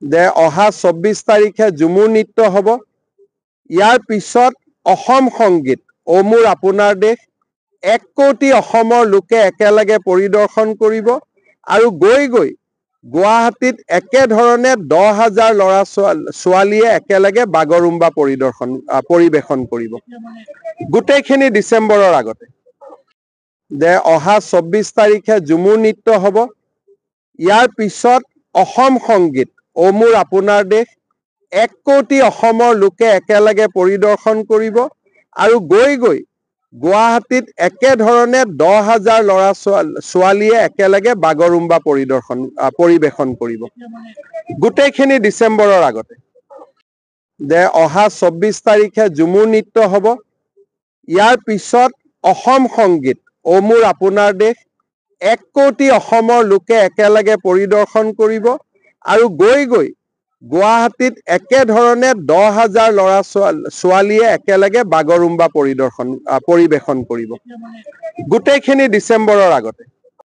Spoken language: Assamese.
যে অহা 24 তাৰিখে ঝুমুৰ নৃত্য হ'ব। ইয়াৰ পিছত অসম সংগীত অ মোৰ আপোনাৰ দেশ 1 কোটি অসমৰ লোকে একেলগে পৰিদৰ্শন কৰিব আৰু গৈ গুৱাহাটীত একেধৰণে 10,000 ল'ৰা ছোৱালীয়ে একেলগে বাগৰুম্বা পৰিবেশন কৰিব। গোটেইখিনি ডিচেম্বৰৰ আগতে। যে অহা 24 তাৰিখে ঝুমুৰ নৃত্য হ'ব। ইয়াৰ পিছত অসম সংগীত অ মোৰ আপোনাৰ দেশ 1 কোটি অসমৰ লোকে একেলগে পৰিদৰ্শন কৰিব আৰু গৈ গুৱাহাটীত একেধৰণে 10,000 ল'ৰা ছোৱালীয়ে একেলগে বাগৰুম্বা পৰিবেশন কৰিব। গোটেইখিনি ডিচেম্বৰৰ আগতে। যে অহা 24 তাৰিখে ঝুমুৰ নৃত্য হ'ব। ইয়াৰ পিছত অসম সংগীত অ মোৰ আপোনাৰ দেশ 1 কোটি অসমৰ লোকে একেলগে পৰিদৰ্শন কৰিব আৰু গৈ গুৱাহাটীত একেধৰণে 10,000 ল'ৰা ছোৱালীয়ে একেলগে বাগৰুম্বা পৰিবেশন কৰিব। গোটেইখিনি ডিচেম্বৰৰ আগতে।